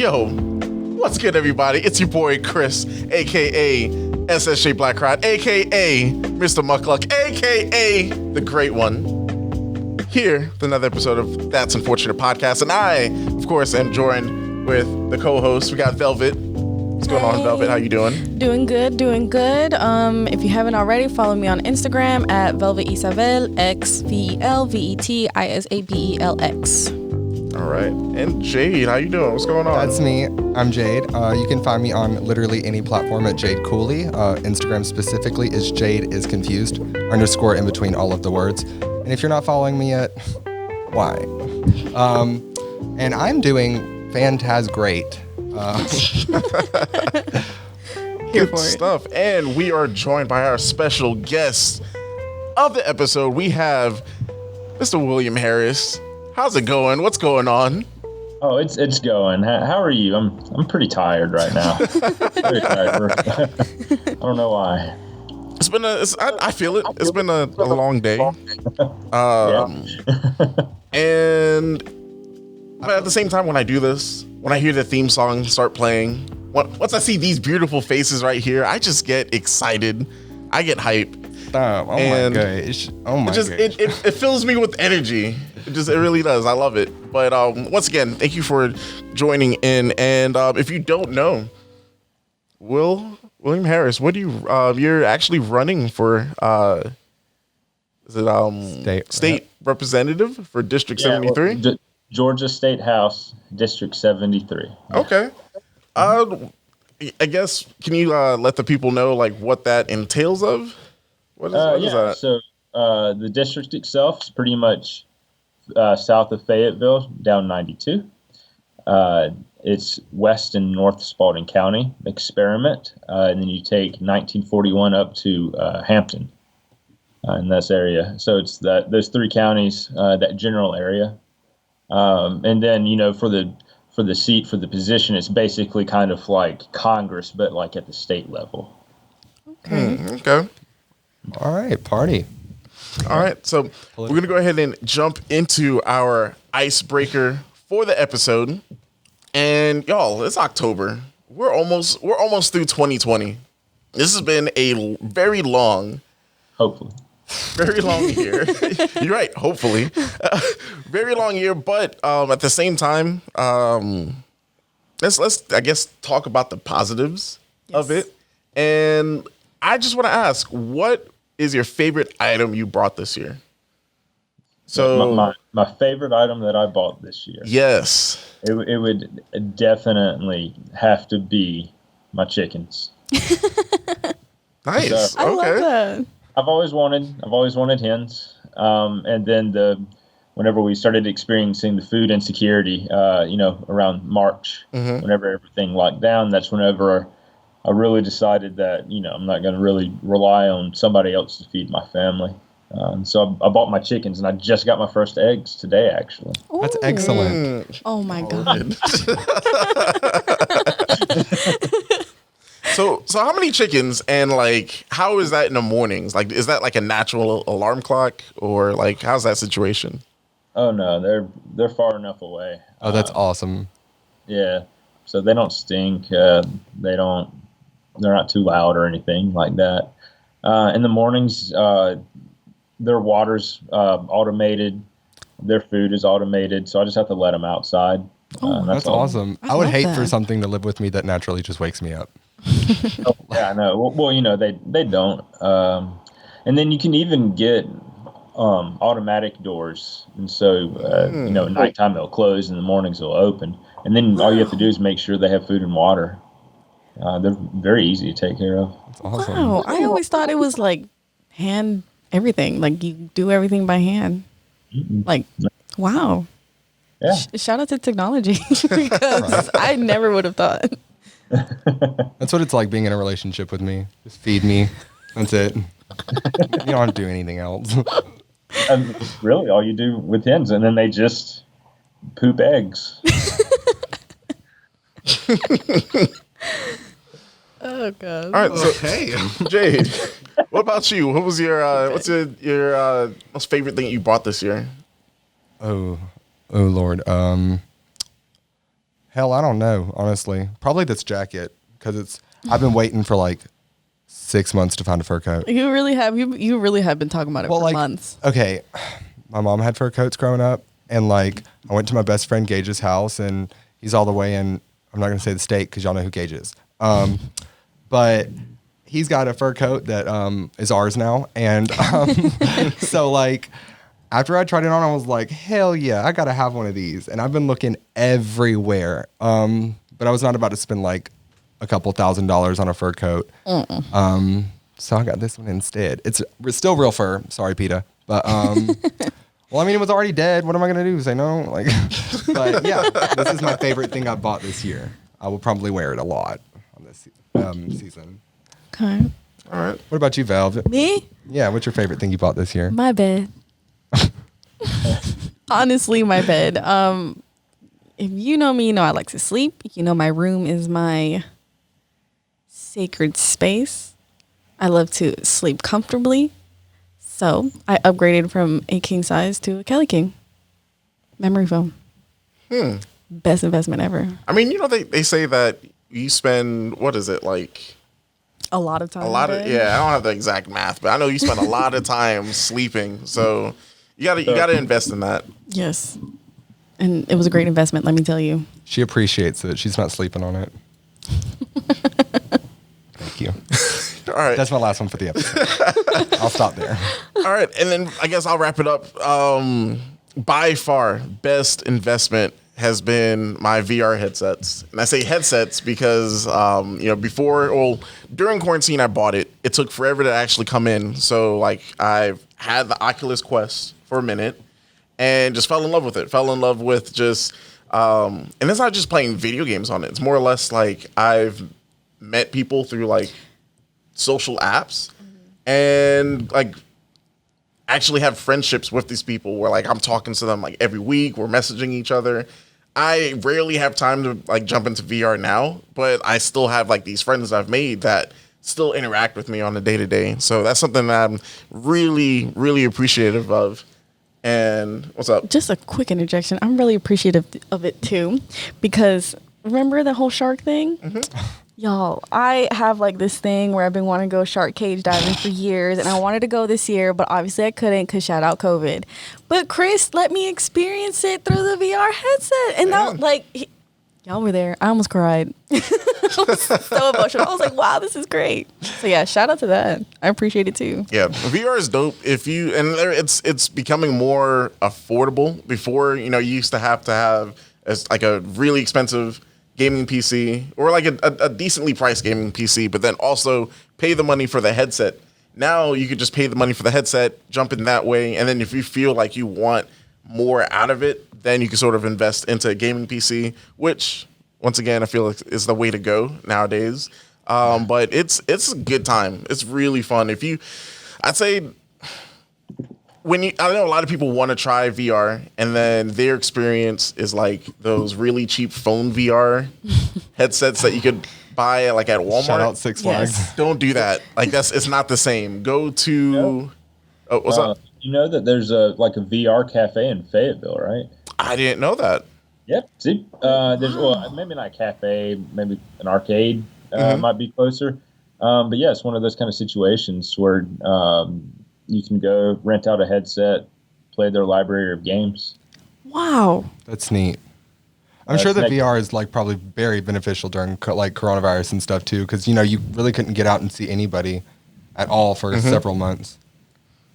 Yo, what's good, everybody? It's your boy Chris, aka SSJ Black Rod, aka Mr. Muck, aka the Great One. Here with another episode of That's Unfortunate Podcast, and I, of course, am joined with the co-host. We got Velvet. What's going on, Velvet? How you doing? Doing good. If you haven't already, follow me on Instagram at Velvet Isabel, XVELVETISABELX. All right. And Jade, how you doing? What's going on? That's me. I'm Jade. You can find me on literally any platform at Jade Cooley. Instagram specifically is Jade is confused _ in between all of the words. And if you're not following me yet, why? And I'm doing great. Good stuff. And we are joined by our special guest of the episode. We have Mr. William Harris. How's it going? What's going on? Oh, it's going. How are you? I'm pretty tired right now. Very tired. I don't know why. I feel it. It's been a long day. And but at the same time, when I do this, when I hear the theme song start playing, once I see these beautiful faces right here, I just get excited. I get hype. Oh my gosh. It fills me with energy. It really does. I love it. But once again, thank you for joining in. And if you don't know, William Harris, what do you you're actually running for is it state representative for District 73? Georgia State House, District 73. Okay. I guess, can you let the people know like what that entails of? What is that? So the district itself is pretty much south of Fayetteville, down 92. It's west and north Spalding County experiment, and then you take 1941 up to Hampton in this area. So it's those three counties, that general area, and then for the seat, for the position, it's basically kind of like Congress, but like at the state level. Okay. All right, party. All right, so we're going to go ahead and jump into our icebreaker for the episode. And y'all, it's October. We're almost through 2020. This has been a very long, very long year. You're right, hopefully. Very long year, but at the same time, let's I guess talk about the positives of it. And I just want to ask, what is your favorite item you brought this year? So my favorite item that I bought this year. Yes. It would definitely have to be my chickens. Nice. I love that. I've always wanted hens. And then whenever we started experiencing the food insecurity, around March, whenever everything locked down, that's whenever I really decided that, I'm not going to really rely on somebody else to feed my family. So I bought my chickens, and I just got my first eggs today, actually. Ooh. That's excellent. Oh, my God. So how many chickens, and like, how is that in the mornings? Like, is that like a natural alarm clock, or like, how's that situation? Oh, no, they're far enough away. Oh, that's awesome. Yeah. So they don't stink. They're not too loud or anything like that. In the mornings, their water's automated. Their food is automated. So I just have to let them outside. That's awesome. I would hate that. for something to live with me that naturally just wakes me up. Yeah, I know. Well, they don't. And then you can even get automatic doors. And so, at nighttime they'll close, and in the mornings they'll open. And then all you have to do is make sure they have food and water. They're very easy to take care of. That's awesome. Wow. I always thought it was like hand everything. Like you do everything by hand. Like, wow. Yeah. Shout out to technology because I never would have thought. That's what it's like being in a relationship with me. Just feed me. That's it. You don't have to do anything else. And really, all you do with hens, and then they just poop eggs. Oh God! All right, so hey, Jade, what about you? What was your what's your most favorite thing you bought this year? Oh Lord. Hell, I don't know, honestly. Probably this jacket, because I've been waiting for like 6 months to find a fur coat. You really have. You really have been talking about it for months. Okay, my mom had fur coats growing up, and like I went to my best friend Gage's house, and he's all the way in. I'm not gonna say the state because y'all know who Gage is. But he's got a fur coat that is ours now, and so like. After I tried it on, I was like, hell yeah, I got to have one of these. And I've been looking everywhere. But I was not about to spend like a couple $1,000s on a fur coat. So I got this one instead. It's still real fur. Sorry, PETA. But, well, I mean, it was already dead. What am I going to do? Say no? Like, but yeah, this is my favorite thing I bought this year. I will probably wear it a lot on this season. Okay. All right. What about you, Valve? Me? Yeah, what's your favorite thing you bought this year? My bed. Honestly, my bed. If you know me, you know I like to sleep. You know my room is my sacred space. I love to sleep comfortably. So I upgraded from a king size to a Kelly King. Memory foam. Best investment ever. I mean, you know, they say that you spend, what is it, like... A lot of time. I don't have the exact math, but I know you spend a lot of time sleeping. So you gotta invest in that. Yes. And it was a great investment, let me tell you. She appreciates it. She's not sleeping on it. Thank you. All right. That's my last one for the episode. I'll stop there. All right. And then I guess I'll wrap it up. By far, best investment has been my VR headsets. And I say headsets because, during quarantine, I bought it. It took forever to actually come in. So, like, I've had the Oculus Quest for a minute and just fell in love with it. Fell in love with just, and it's not just playing video games on it. It's more or less like I've met people through, like, social apps and, like, actually have friendships with these people where, like, I'm talking to them, like, every week. We're messaging each other. I rarely have time to like jump into VR now, but I still have like these friends I've made that still interact with me on a day-to-day. So that's something that I'm really, really appreciative of. And what's up? Just a quick interjection. I'm really appreciative of it too, because remember the whole shark thing? Y'all, I have like this thing where I've been wanting to go shark cage diving for years, and I wanted to go this year, but obviously I couldn't because shout out COVID. But Chris let me experience it through the VR headset, and that y'all were there. I almost cried. I was so emotional. I was like, wow, this is great. So yeah, shout out to that. I appreciate it too. Yeah, VR is dope. It's becoming more affordable. Before, you used to have like a really expensive gaming PC or like a decently priced gaming PC, but then also pay the money for the headset. Now you could just pay the money for the headset, jump in that way, and then if you feel like you want more out of it, then you can sort of invest into a gaming PC, which once again I feel like is the way to go nowadays. But it's a good time. It's really fun. I'd say I know a lot of people want to try VR, and then their experience is like those really cheap phone VR headsets that you could buy like at Walmart. Shout out Six Flags. Yes. Don't do that. Like it's not the same. Go to what's up? You know that there's a VR cafe in Fayetteville, right? I didn't know that. Yep. See, there's maybe not a cafe, maybe an arcade might be closer. But yeah, it's one of those kind of situations where you can go rent out a headset, play their library of games. Wow. That's neat. I'm sure that VR is like probably very beneficial during like coronavirus and stuff too, because you really couldn't get out and see anybody at all for several months.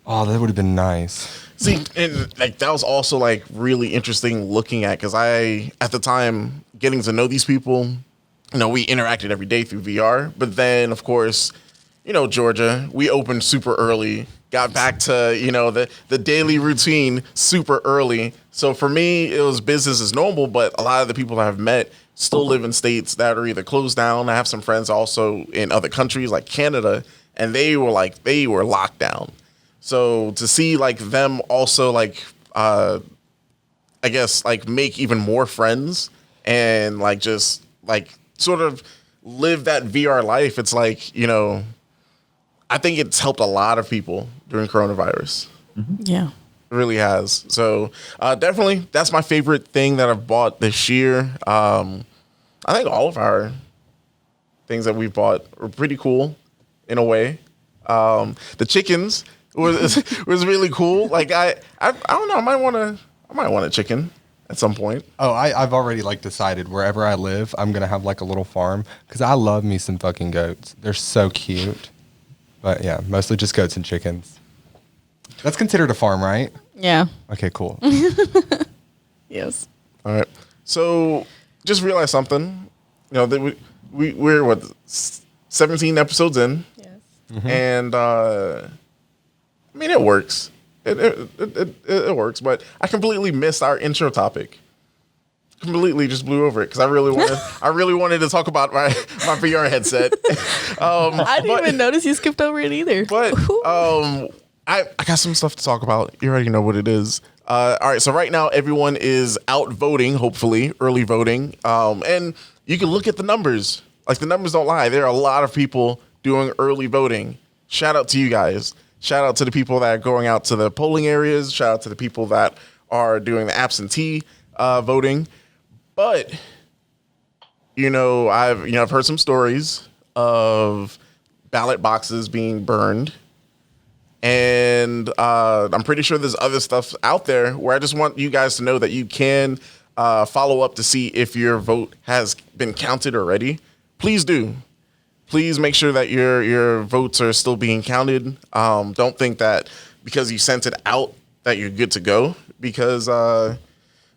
Oh, that would have been nice. See, and like that was also like really interesting looking at, because at the time getting to know these people, we interacted every day through VR, but then of course, Georgia, we opened super early, got back to, the daily routine super early. So for me, it was business as normal, but a lot of the people that I've met still live in states that are either closed down. I have some friends also in other countries like Canada, and they were locked down. So to see like them also I guess like make even more friends and like just like sort of live that VR life, it's like, I think it's helped a lot of people during coronavirus. Yeah. really has. So definitely, that's my favorite thing that I've bought this year. I think all of our things that we've bought were pretty cool in a way. The chickens was really cool. Like I don't know. I might want a chicken at some point. Oh, I've already like decided wherever I live, I'm gonna have like a little farm because I love me some fucking goats. They're so cute. But yeah, mostly just goats and chickens. That's considered a farm, right? Yeah. Okay, cool. Yes. All right. So just realize something. You know that we're what 17 episodes in, Yes. and I mean it works. It works, but I completely missed our intro topic. Completely just blew over it because I really wanted to talk about my VR headset. I didn't even notice you skipped over it either. But I got some stuff to talk about. You already know what it is. All right, so right now everyone is out voting, hopefully early voting, and you can look at the numbers. Like the numbers don't lie. There are a lot of people doing early voting. Shout out to you guys. Shout out to the people that are going out to the polling areas. Shout out to the people that are doing the absentee voting. But I've heard some stories of ballot boxes being burned. And I'm pretty sure there's other stuff out there where I just want you guys to know that you can follow up to see if your vote has been counted already. Please do. Please make sure that your votes are still being counted. Don't think that because you sent it out that you're good to go, because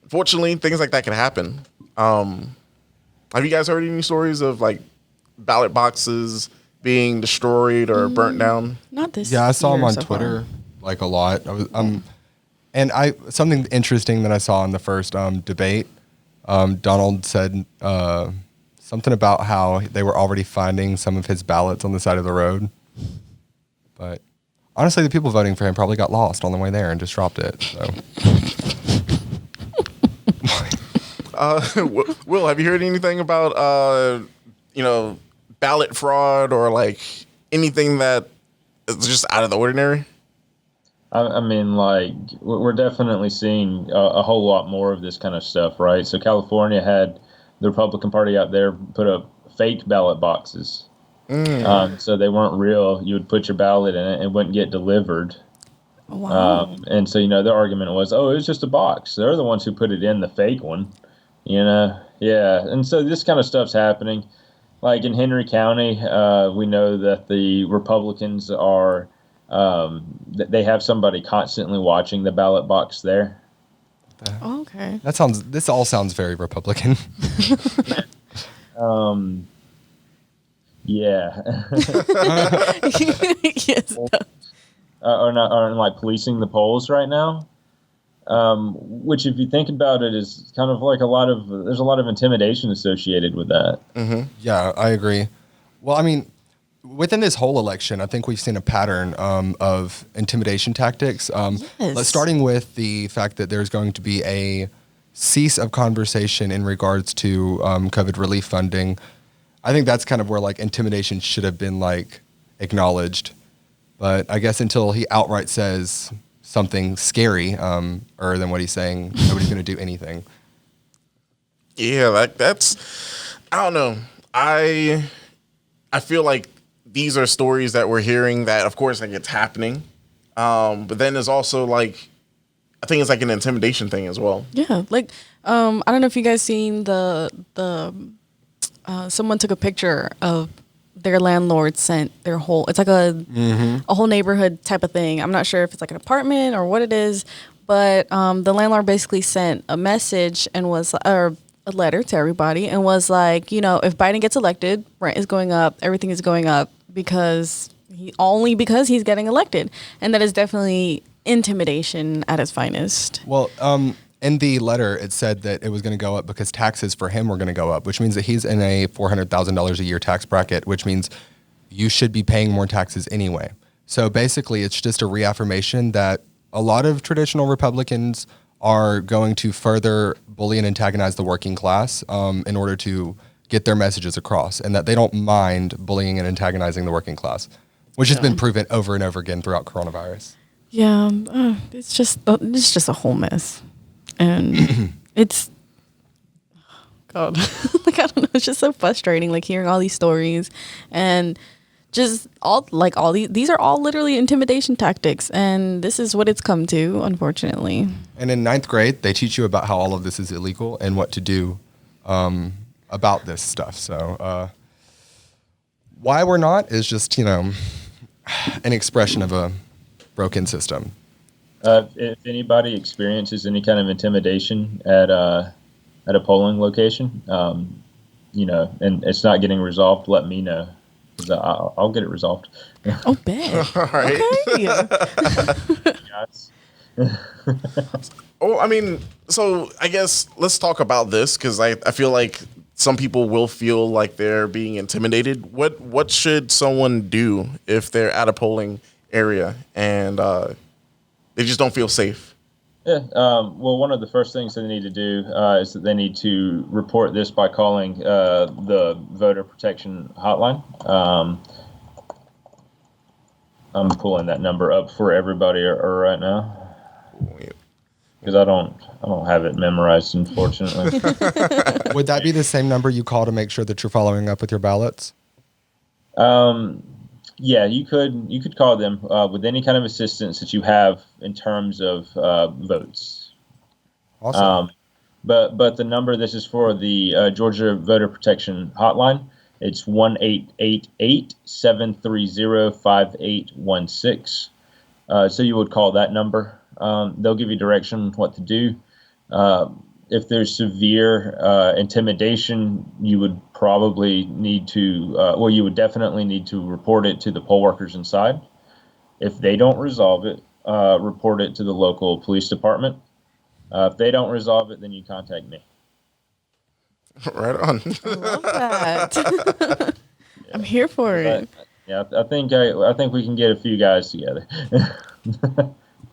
unfortunately things like that can happen. Have you guys heard any stories of like ballot boxes being destroyed or burnt down? Not this. Yeah, I saw them on so Twitter far. like a lot. And something interesting that I saw in the first debate. Donald said something about how they were already finding some of his ballots on the side of the road. But honestly, the people voting for him probably got lost on the way there and just dropped it. So. Will, have you heard anything about ballot fraud or like anything that is just out of the ordinary? I mean, like, we're definitely seeing a whole lot more of this kind of stuff, right? So California had the Republican Party out there put up fake ballot boxes. So they weren't real. You would put your ballot in it and it wouldn't get delivered. Wow. And so, their argument was, oh, it was just a box. They're the ones who put it in the fake one, Yeah. And so this kind of stuff's happening. Like in Henry County, we know that the Republicans are, they have somebody constantly watching the ballot box there. Oh, okay. This all sounds very Republican. Yeah. Yes. Are like policing the polls right now. Which, if you think about it, is kind of like there's a lot of intimidation associated with that. Mm-hmm. Yeah, I agree. Well, I mean, within this whole election, I think we've seen a pattern of intimidation tactics. Yes. Starting with the fact that there's going to be a cease of conversation in regards to COVID relief funding. I think that's kind of where like intimidation should have been like acknowledged. But I guess until he outright says something scary, or than what he's saying, nobody's going to do anything. Yeah, that's I don't know. I feel like these are stories that we're hearing that, of course, like it's happening. But then there's also like, I think it's like an intimidation thing as well. Yeah, like I don't know if you guys seen the someone took a picture of their landlord sent their whole, it's like a whole neighborhood type of thing. I'm not sure if it's like an apartment or what it is, but the landlord basically sent a message and or a letter to everybody and was like, if Biden gets elected, rent is going up, everything is going up because he's getting elected. And that is definitely intimidation at its finest. Well, in the letter, it said that it was going to go up because taxes for him were going to go up, which means that he's in a $400,000 a year tax bracket, which means you should be paying more taxes anyway. So basically, it's just a reaffirmation that a lot of traditional Republicans are going to further bully and antagonize the working class in order to get their messages across, and that they don't mind bullying and antagonizing the working class, which has been proven over and over again throughout coronavirus. Yeah, it's just a whole mess, and it's God, like I don't know, it's just so frustrating. Like hearing all these stories, and just all these are all literally intimidation tactics, and this is what it's come to, unfortunately. And in ninth grade, they teach you about how all of this is illegal and what to do about this stuff. So why we're not is just, an expression of a broken system. If anybody experiences any kind of intimidation at a polling location, and it's not getting resolved, let me know. 'Cause I'll get it resolved. Oh, bet. All right. Okay. Guys. Oh, I mean, so I guess let's talk about this because I feel like some people will feel like they're being intimidated. What should someone do if they're at a polling area and they just don't feel safe? Yeah. Well, one of the first things they need to do is that they need to report this by calling the voter protection hotline. I'm pulling that number up for everybody right now because I don't have it memorized, unfortunately. Would that be the same number you call to make sure that you're following up with your ballots? Yeah, you could call them with any kind of assistance that you have in terms of votes. Awesome. But the number, this is for the Georgia Voter Protection Hotline. It's 1-888-730-5816. So you would call that number. They'll give you direction what to do. If there's severe intimidation, you would probably need to, you would definitely need to report it to the poll workers inside. If they don't resolve it, report it to the local police department. If they don't resolve it, then you contact me. Right on. I love that. I'm here for it. Yeah, I think we can get a few guys together.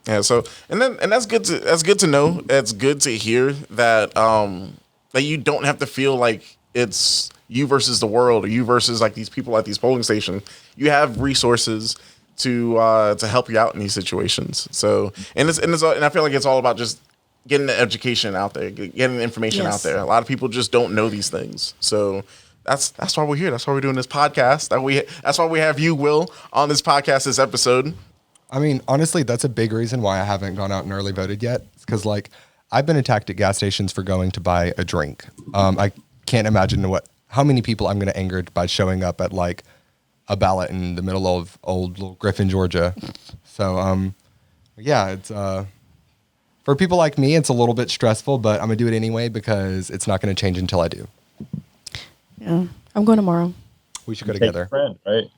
Yeah. So and that's good to know. It's good to hear that that you don't have to feel like it's you versus the world or you versus like these people at these polling stations. You have resources to help you out in these situations. So and I feel like it's all about just getting the education out there, getting the information out there. A lot of people just don't know these things. So that's why we're here. That's why we're doing this podcast. That's why we have you, Will, on this podcast this episode. I mean, honestly, that's a big reason why I haven't gone out and early voted yet. Because, I've been attacked at gas stations for going to buy a drink. I can't imagine how many people I'm going to anger by showing up at, a ballot in the middle of old little Griffin, Georgia. So, yeah, it's for people like me, it's a little bit stressful, but I'm going to do it anyway because it's not going to change until I do. Yeah, I'm going tomorrow. We should go Take together. a friend, right?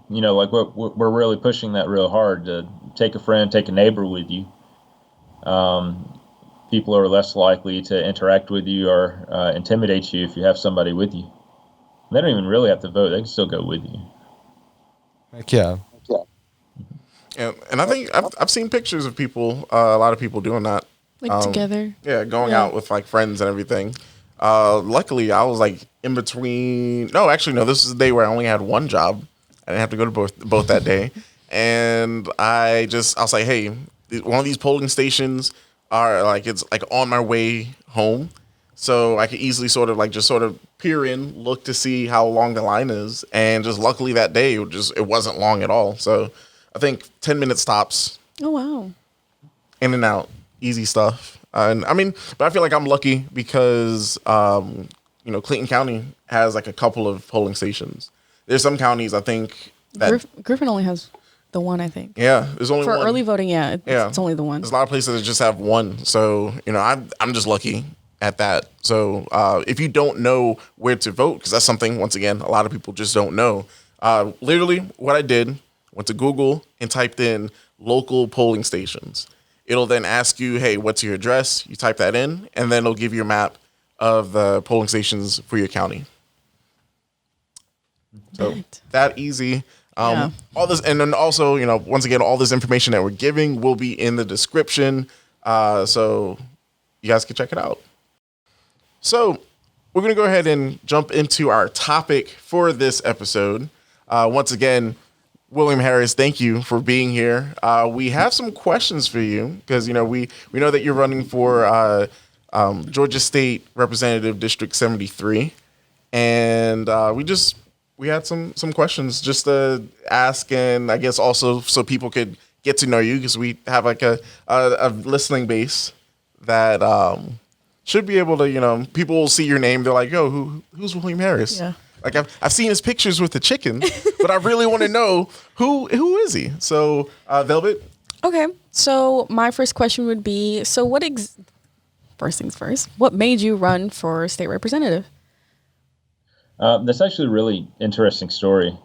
We're really pushing that real hard to take a friend, take a neighbor with you. People are less likely to interact with you or intimidate you if you have somebody with you. They don't even really have to vote; they can still go with you. Heck yeah. And I think I've seen pictures of people, a lot of people doing that. Together. Yeah, going out with friends and everything. Luckily, I was in between. No, actually, no. This is the day where I only had one job. I didn't have to go to both that day. And I was like, hey, one of these polling stations are it's on my way home. So I could easily sort of peer in, look to see how long the line is. And just luckily that day, it wasn't long at all. So I think 10 minute stops. Oh, wow. In and out, easy stuff. And I mean, but I feel like I'm lucky because, Clayton County has a couple of polling stations. There's some counties I think that Griffin only has the one, I think. Yeah, there's only for one. early voting. Yeah, it's only the one. There's a lot of places that just have one. So I'm just lucky at that. So if you don't know where to vote, because that's something once again a lot of people just don't know. Literally, what I did went to Google and typed in local polling stations. It'll then ask you, hey, what's your address? You type that in, and then it'll give you a map of the polling stations for your county. So that easy. All this, and then also, once again, all this information that we're giving will be in the description. So you guys can check it out. So we're going to go ahead and jump into our topic for this episode. Once again, William Harris, thank you for being here. We have some questions for you because we know that you're running for Georgia State Representative District 73, and we had some questions just to ask, and I guess also so people could get to know you because we have like a listening base that should be able to people will see your name, they're like, yo, who's William Harris? Yeah. Like I've seen his pictures with the chicken, but I really want to know who is he? So Velvet. Okay, so my first question would be: so first things first, what made you run for state representative? That's actually a really interesting story.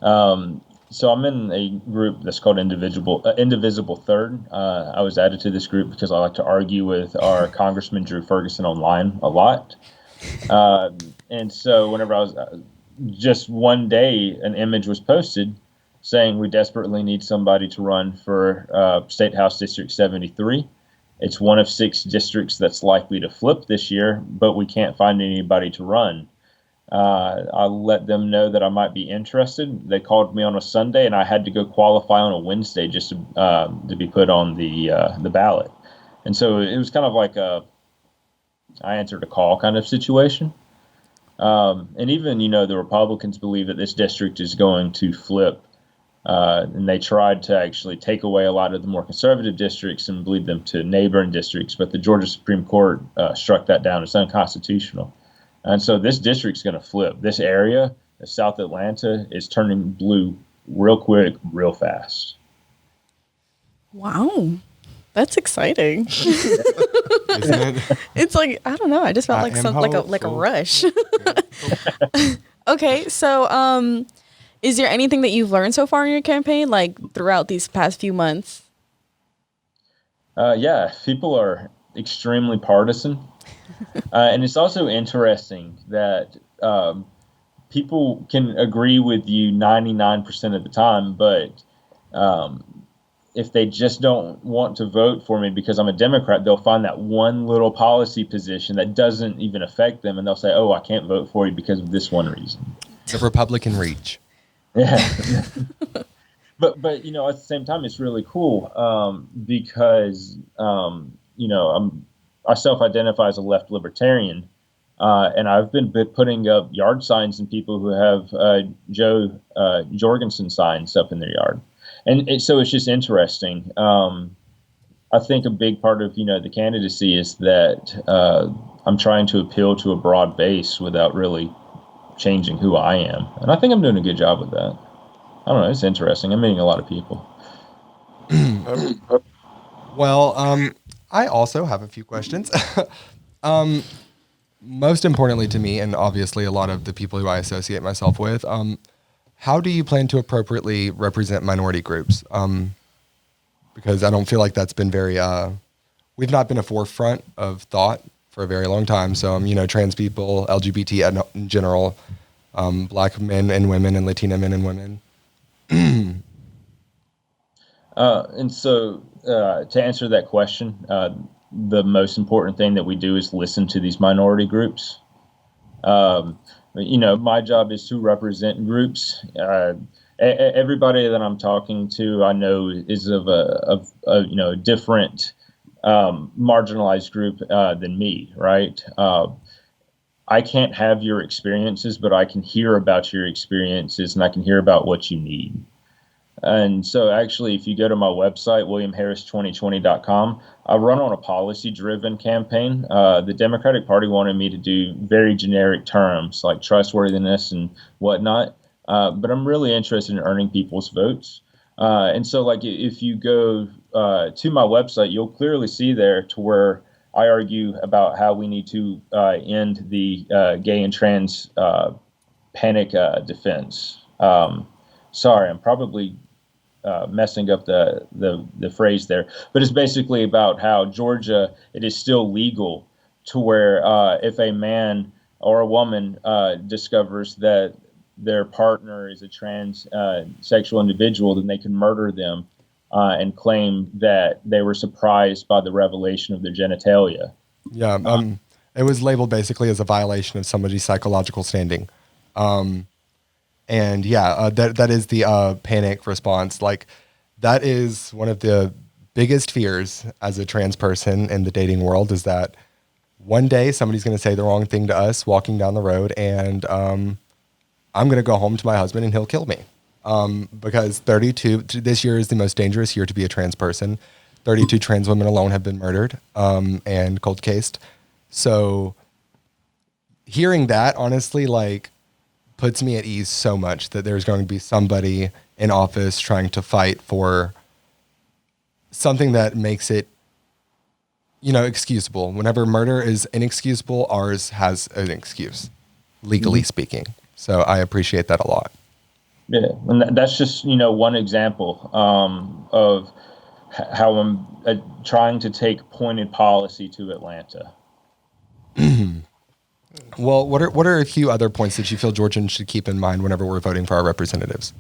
So I'm in a group that's called Indivisible Third. I was added to this group because I like to argue with our Congressman Drew Ferguson online a lot. And so whenever I was just one day, an image was posted saying we desperately need somebody to run for State House District 73. It's one of 6 districts that's likely to flip this year, but we can't find anybody to run. I let them know that I might be interested. They called me on a Sunday, and I had to go qualify on a Wednesday just to be put on the ballot. And so it was kind of like I answered a call kind of situation. And even, the Republicans believe that this district is going to flip. And they tried to actually take away a lot of the more conservative districts and bleed them to neighboring districts. But the Georgia Supreme Court struck that down as unconstitutional. And so this district's going to flip. This area, South Atlanta, is turning blue real quick, real fast. Wow. That's exciting. It's like, I don't know. I just felt like a rush. Okay, so is there anything that you've learned so far in your campaign, like throughout these past few months? Yeah, people are extremely partisan. And it's also interesting that people can agree with you 99% of the time, but if they just don't want to vote for me because I'm a Democrat, they'll find that one little policy position that doesn't even affect them, and they'll say, oh, I can't vote for you because of this one reason. The Republican reach. Yeah. But at the same time, it's really cool because, I self-identify as a left libertarian, and I've been putting up yard signs and people who have Joe Jorgensen signs up in their yard. And so it's just interesting. I think a big part of, the candidacy is that I'm trying to appeal to a broad base without really changing who I am. And I think I'm doing a good job with that. I don't know. It's interesting. I'm meeting a lot of people. Well, I also have a few questions. Most importantly to me, and obviously a lot of the people who I associate myself with, how do you plan to appropriately represent minority groups? Because I don't feel like that's been very, we've not been a forefront of thought for a very long time. So, trans people, LGBT in general, Black men and women and Latina men and women. And so to answer that question, the most important thing that we do is listen to these minority groups. My job is to represent groups. Everybody that I'm talking to, I know is of a different marginalized group than me, right? I can't have your experiences, but I can hear about your experiences and I can hear about what you need. And so actually, if you go to my website, williamharris2020.com, I run on a policy-driven campaign. The Democratic Party wanted me to do very generic terms like trustworthiness and whatnot, but I'm really interested in earning people's votes. And so if you go to my website, you'll clearly see there to where I argue about how we need to end the gay and trans panic defense. Sorry, I'm probably messing up the phrase there, but it's basically about how Georgia, it is still legal to where if a man or a woman discovers that their partner is a trans sexual individual, then they can murder them and claim that they were surprised by the revelation of their genitalia. Yeah, it was labeled basically as a violation of somebody's psychological standing. And yeah, that is the panic response. Like, that is one of the biggest fears as a trans person in the dating world, is that one day somebody's going to say the wrong thing to us walking down the road, and I'm going to go home to my husband and he'll kill me. Because 32, this year is the most dangerous year to be a trans person. 32 trans women alone have been murdered and cold cased. So hearing that, honestly, like, puts me at ease so much that there's going to be somebody in office trying to fight for something that makes it, excusable. Whenever murder is inexcusable, ours has an excuse, legally speaking. So I appreciate that a lot. Yeah, and that's just, one example of how I'm trying to take pointed policy to Atlanta. Well, what are a few other points that you feel Georgians should keep in mind whenever we're voting for our representatives?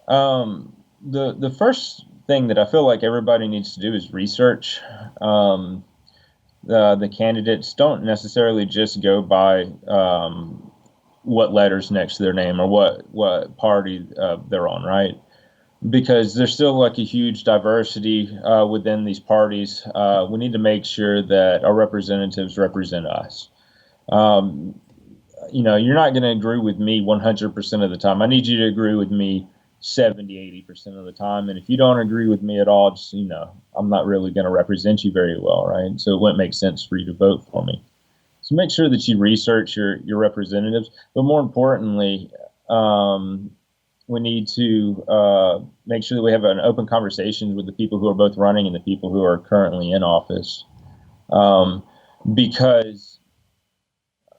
The first thing that I feel like everybody needs to do is research. The candidates don't necessarily just go by what letters next to their name or what party they're on, right? Because there's still like a huge diversity within these parties. We need to make sure that our representatives represent us. You're not going to agree with me 100% of the time. I need you to agree with me 70, 80% of the time. And if you don't agree with me at all, just, I'm not really going to represent you very well, right? So it wouldn't make sense for you to vote for me. So make sure that you research your representatives. But more importantly, we need to make sure that we have an open conversation with the people who are both running and the people who are currently in office. Because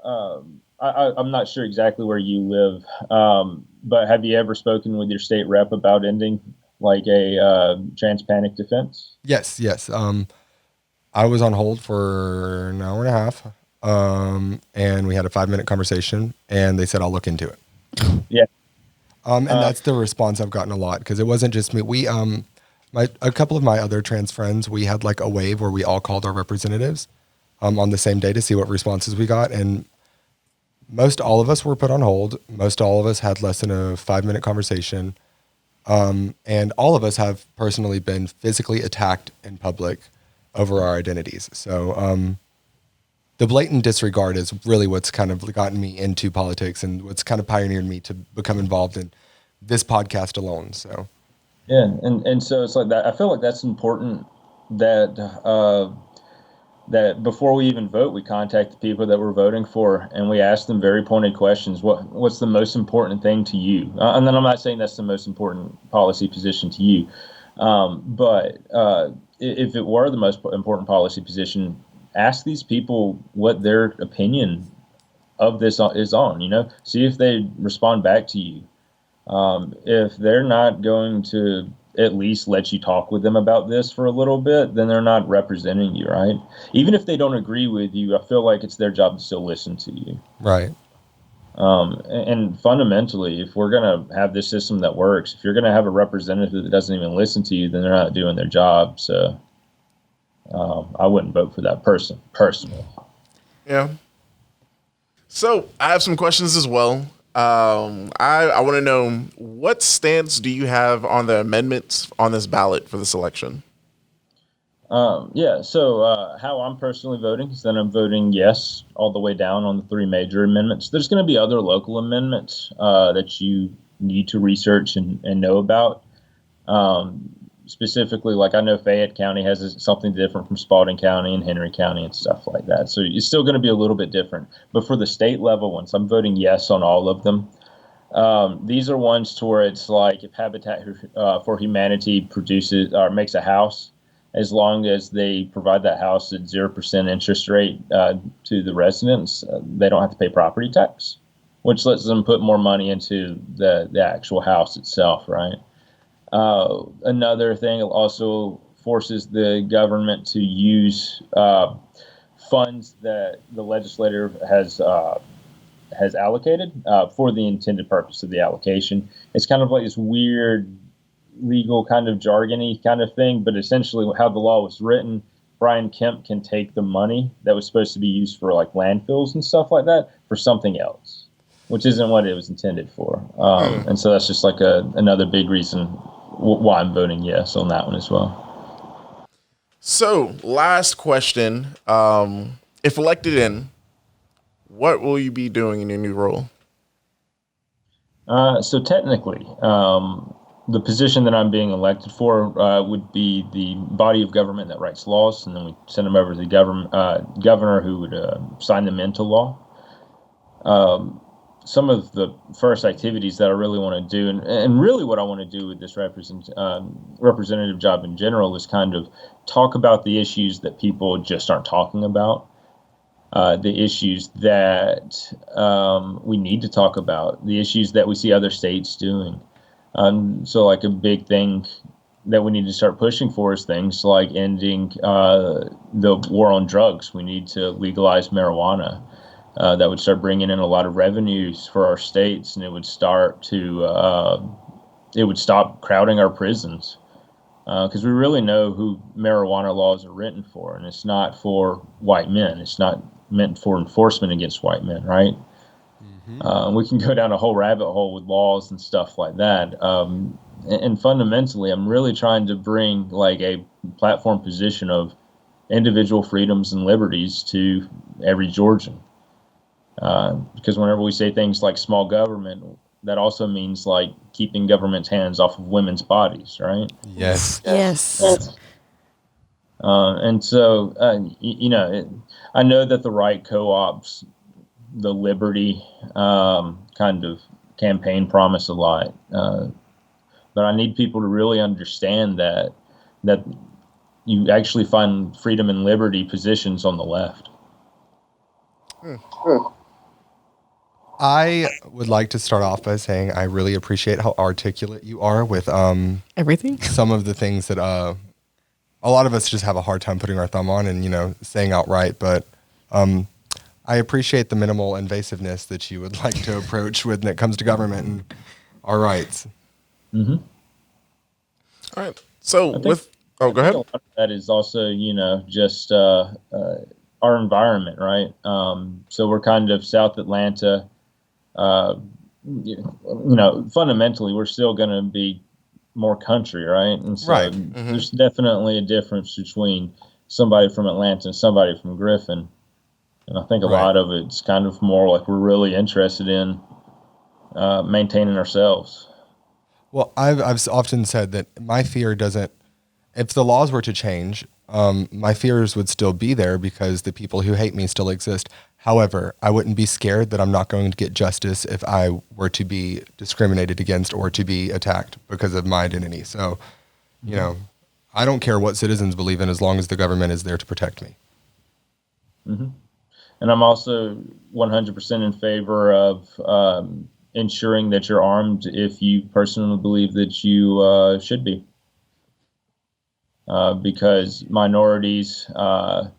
I'm not sure exactly where you live, but have you ever spoken with your state rep about ending like a trans panic defense? Yes. I was on hold for an hour and a half, and we had a 5-minute conversation, and they said, I'll look into it. Yeah. And that's the response I've gotten a lot, because it wasn't just me. We, a couple of my other trans friends, we had like a wave where we all called our representatives on the same day to see what responses we got. And most all of us were put on hold. Most all of us had less than a 5-minute conversation. And all of us have personally been physically attacked in public over our identities. So the blatant disregard is really what's kind of gotten me into politics and what's kind of pioneered me to become involved in this podcast alone. So, yeah. And so it's like that. I feel like that's important that, that before we even vote, we contact the people that we're voting for and we ask them very pointed questions. What's the most important thing to you? And then I'm not saying that's the most important policy position to you. But if it were the most important policy position, ask these people what their opinion of this is on, see if they respond back to you. If they're not going to at least let you talk with them about this for a little bit, then they're not representing you, right? Even if they don't agree with you, I feel like it's their job to still listen to you. Right. And fundamentally, if we're going to have this system that works, if you're going to have a representative that doesn't even listen to you, then they're not doing their job. So I wouldn't vote for that person personally. Yeah. So I have some questions as well. I want to know, what stance do you have on the amendments on this ballot for this election? So how I'm personally voting is that I'm voting yes all the way down on the 3 major amendments. There's going to be other local amendments that you need to research and know about. Specifically, like I know Fayette County has something different from Spalding County and Henry County and stuff like that. So it's still going to be a little bit different. But for the state level ones, I'm voting yes on all of them. These are ones to where it's like if Habitat for Humanity produces or makes a house, as long as they provide that house at 0% interest rate to the residents, they don't have to pay property tax, which lets them put more money into the actual house itself, right? Another thing, it also forces the government to use funds that the legislator has allocated for the intended purpose of the allocation. It's kind of like this weird legal kind of jargony kind of thing, but essentially how the law was written, Brian Kemp can take the money that was supposed to be used for like landfills and stuff like that for something else. which isn't what it was intended for. And so that's just like another big reason why I'm voting yes on that one as well. So, last question. If elected in, what will you be doing in your new role? So technically, the position that I'm being elected for would be the body of government that writes laws, and then we send them over to the governor who would sign them into law. Some of the first activities that I really want to do, and really what I want to do with this representative job in general, is kind of talk about the issues that people just aren't talking about, the issues that we need to talk about, the issues that we see other states doing. So like a big thing that we need to start pushing for is things like ending the war on drugs. We need to legalize marijuana. That would start bringing in a lot of revenues for our states, and it would start to it would stop crowding our prisons, because we really know who marijuana laws are written for, and it's not for white men. It's not meant for enforcement against white men, right? We can go down a whole rabbit hole with laws and stuff like that. And fundamentally, I'm really trying to bring like a platform position of individual freedoms and liberties to every Georgian. Because whenever we say things like small government, that also means like keeping government's hands off of women's bodies, right? Yes. Yes. And so, I know that the right co-ops the liberty kind of campaign promise a lot, but I need people to really understand that you actually find freedom and liberty positions on the left. I would like to start off by saying I really appreciate how articulate you are with Everything. some of the things that a lot of us just have a hard time putting our thumb on and saying outright. But I appreciate the minimal invasiveness that you would like to approach when it comes to government and our rights. Mm-hmm. All right. So go ahead. A lot of that is also just our environment, right? So we're kind of South Atlanta. Fundamentally, we're still going to be more country, right? And so Right. There's definitely a difference between somebody from Atlanta and somebody from Griffin. And I think a lot of it's kind of more like we're really interested in maintaining ourselves. Well, I've often said that my fear doesn't, if the laws were to change, my fears would still be there because the people who hate me still exist. However, I wouldn't be scared that I'm not going to get justice if I were to be discriminated against or to be attacked because of my identity. So, I don't care what citizens believe in as long as the government is there to protect me. Mm-hmm. And I'm also 100% in favor of ensuring that you're armed if you personally believe that you should be. Because minorities and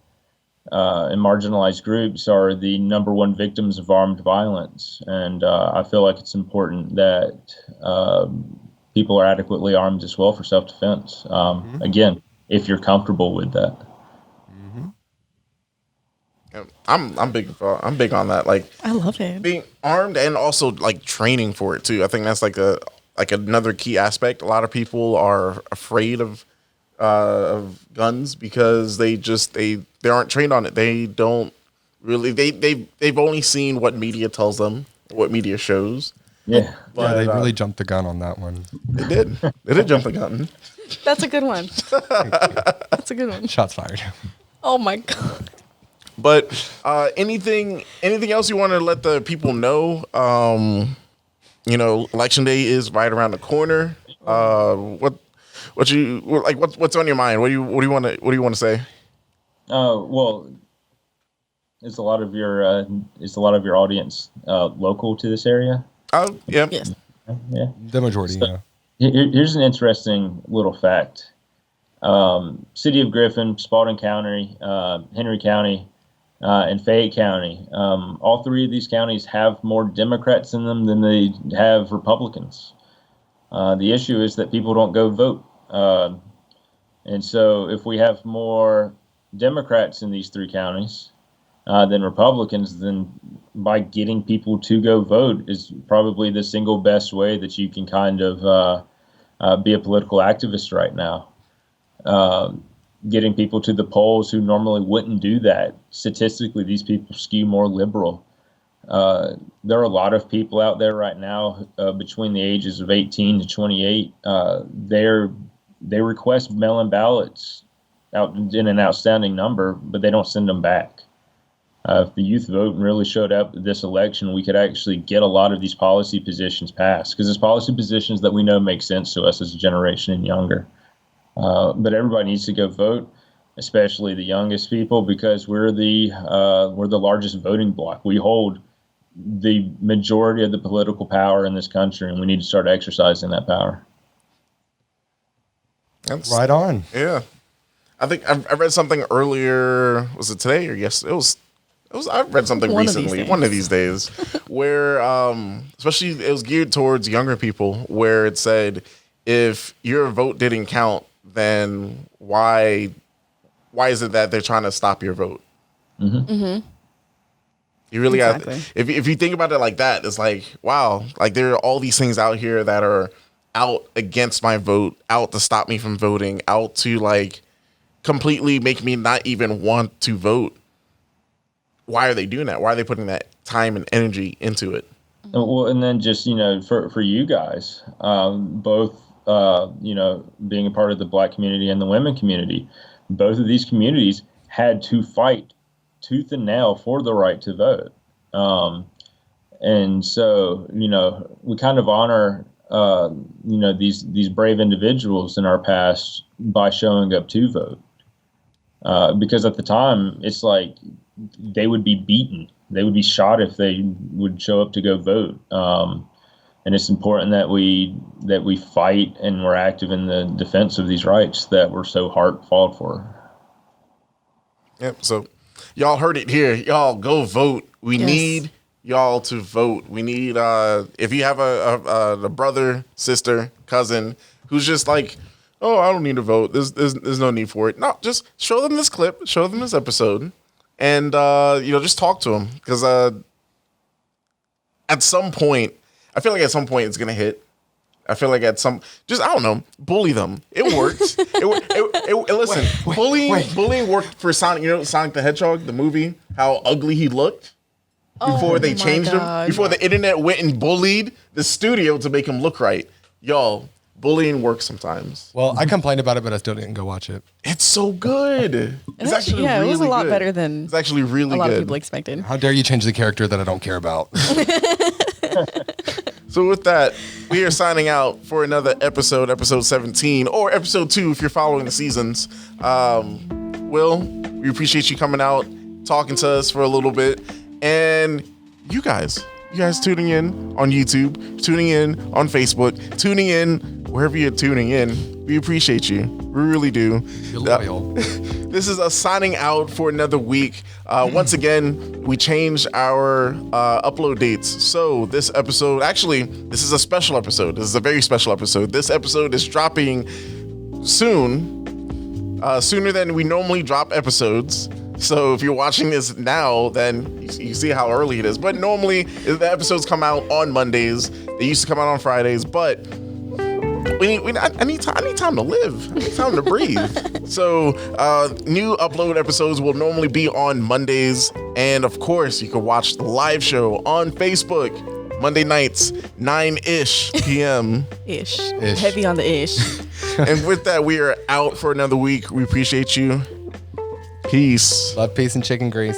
marginalized groups are the number one victims of armed violence. And I feel like it's important that people are adequately armed as well for self-defense. Again, if you're comfortable with that. I'm big on that. Like, I love it. being armed and also like training for it too. I think that's like another key aspect. A lot of people are afraid of guns because they aren't trained on it. They don't really. They've only seen what media tells them, what media shows. Yeah. But they really jumped the gun on that one. They did. They did jump the gun. That's a good one. That's a good one. Shots fired. Oh my God. But anything else you want to let the people know? Election day is right around the corner. What's on your mind? What do you want to say? Well, is a lot of your audience local to this area? Yeah. Yes. Yeah. The majority, So, here's an interesting little fact. City of Griffin, Spalding County, Henry County, and Fayette County. All three of these counties have more Democrats in them than they have Republicans. The issue is that people don't go vote. And so if we have more Democrats in these three counties than Republicans, then by getting people to go vote is probably the single best way that you can kind of be a political activist right now. Getting people to the polls who normally wouldn't do that. Statistically, these people skew more liberal. There are a lot of people out there right now between the ages of 18 to 28. They request mail-in ballots out in an outstanding number, but they don't send them back. If the youth vote really showed up this election, we could actually get a lot of these policy positions passed, because it's policy positions that we know make sense to us as a generation and younger. But everybody needs to go vote, especially the youngest people, because we're the largest voting bloc. We hold the majority of the political power in this country, and we need to start exercising that power. That's, Right on. Yeah. I think I read something earlier. Was it today or yesterday? It was. I read something recently, one of these days, where especially it was geared towards younger people, where it said, if your vote didn't count, then why is it that they're trying to stop your vote? Mm-hmm. Mm-hmm. You really Exactly. if you think about it like that, it's like, wow, like there are all these things out here that are out against my vote, out to stop me from voting, out to like completely make me not even want to vote. Why are they doing that? Why are they putting that time and energy into it? Well, and then just, for you guys, both, being a part of the Black community and the women community, both of these communities had to fight tooth and nail for the right to vote. And so, we kind of honor, these brave individuals in our past by showing up to vote. Because at the time, it's like they would be beaten. They would be shot if they would show up to go vote. And it's important that we fight and we're active in the defense of these rights that we're so hard fought for. Yep. So y'all heard it here. Y'all go vote. We need y'all to vote. We need if you have a brother, sister, cousin who's just like, oh, I don't need to vote. There's no need for it. No, just show them this clip, show them this episode, and just talk to them, because at some point, I feel like at some point it's gonna hit. I feel like I don't know, bully them. It works. Listen, bullying worked for Sonic. Sonic the Hedgehog, the movie. How ugly he looked before they changed him. Before the internet went and bullied the studio to make him look right. Y'all, bullying works sometimes. Well, I complained about it, but I still didn't go watch it. It's so good. It's actually really it was a lot good. better than it's actually really a lot good. of people expected. How dare you change the character that I don't care about? So with that, we are signing out for another episode 17, or episode 2 if you're following the seasons. Will, we appreciate you coming out, talking to us for a little bit, and you guys tuning in on YouTube, tuning in on Facebook, tuning in wherever you're tuning in. We appreciate you. We really do. You're loyal. This is us signing out for another week. Once again, we changed our upload dates. So this episode, actually, this is a special episode. This is a very special episode. This episode is dropping soon, sooner than we normally drop episodes. So if you're watching this now, then you see how early it is. But normally the episodes come out on Mondays. They used to come out on Fridays, but I need time to live. I need time to breathe. So new upload episodes will normally be on Mondays. And of course, you can watch the live show on Facebook Monday nights, 9-ish p.m. Ish. Heavy on the ish. And with that, we are out for another week. We appreciate you. Peace. Love, peace, and chicken grease.